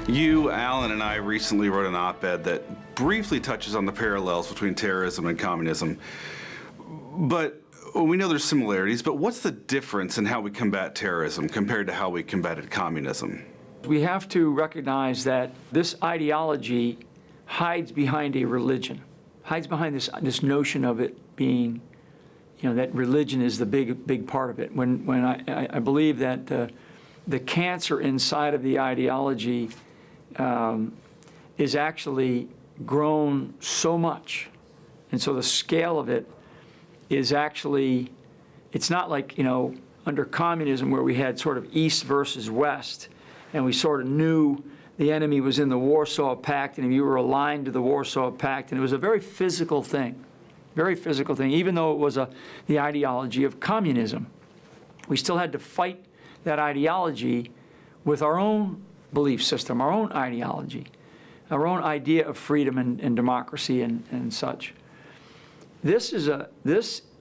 You, Alan, and I recently wrote an op-ed that briefly touches on the parallels between terrorism and communism. But we know there's similarities, but what's the difference in how we combat terrorism compared to how we combated communism? We have to recognize that this ideology hides behind a religion, hides behind this notion of it being, that religion is the big part of it. When I believe that the cancer inside of the ideology is actually grown so much, and so the scale of it is actually, it's not like, under communism where we had sort of East versus West, and we sort of knew the enemy was in the Warsaw Pact, and you were aligned to the Warsaw Pact, and it was a very physical thing, even though it was the ideology of communism. We still had to fight that ideology with our own belief system, our own ideology, our own idea of freedom and democracy and such. This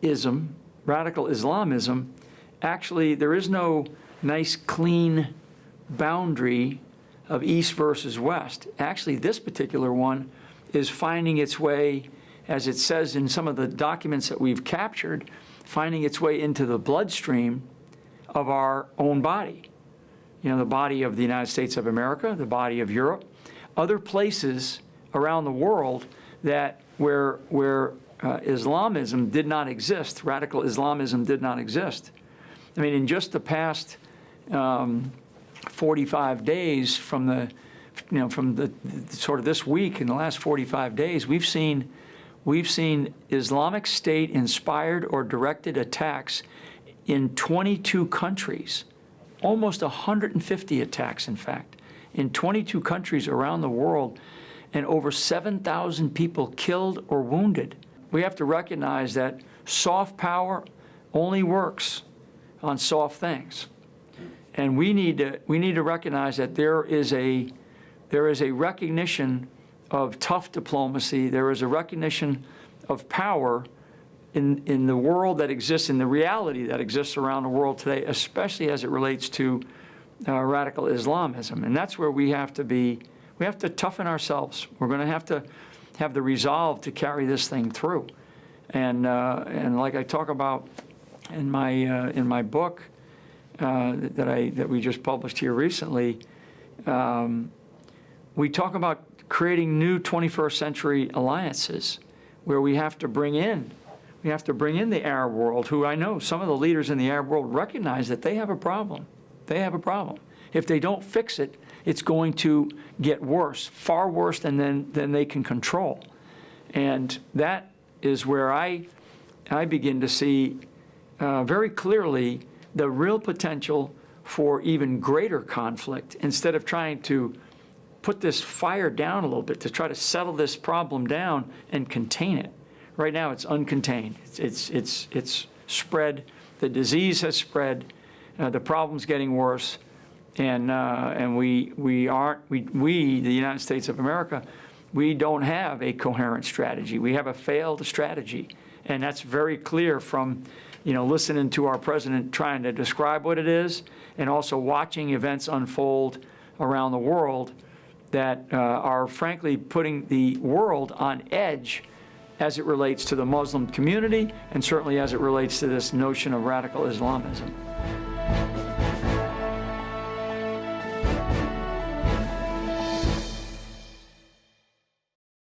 ism, radical Islamism, actually there is no nice clean boundary of East versus West. Actually, this particular one is finding its way, as it says in some of the documents that we've captured, finding its way into the bloodstream of our own body. The body of the United States of America, the body of Europe, other places around the world that where Islamism did not exist, radical Islamism did not exist. I mean, in just the past 45 days from the sort of this week, in the last 45 days, we've seen Islamic State inspired or directed attacks in 22 countries, almost 150 attacks, in fact, in 22 countries around the world, and over 7,000 people killed or wounded. We have to recognize that soft power only works on soft things. And we need to recognize that there is a recognition of tough diplomacy. There is a recognition of power in the world that exists, in the reality that exists around the world today, especially as it relates to radical Islamism. And that's where we have to toughen ourselves. We're going to have the resolve to carry this thing through. And like I talk about in my book that we just published here recently, we talk about creating new 21st century alliances where we have to bring in the Arab world, who I know some of the leaders in the Arab world recognize that they have a problem. They have a problem. If they don't fix it, it's going to get worse, far worse than they can control. And that is where I begin to see very clearly the real potential for even greater conflict, instead of trying to put this fire down a little bit, to try to settle this problem down and contain it. Right now it's uncontained. It's spread. The disease has spread. The problem's getting worse. And we, the United States of America, we don't have a coherent strategy. We have a failed strategy. And that's very clear from, listening to our president trying to describe what it is, and also watching events unfold around the world that are frankly putting the world on edge as it relates to the Muslim community, and certainly as it relates to this notion of radical Islamism.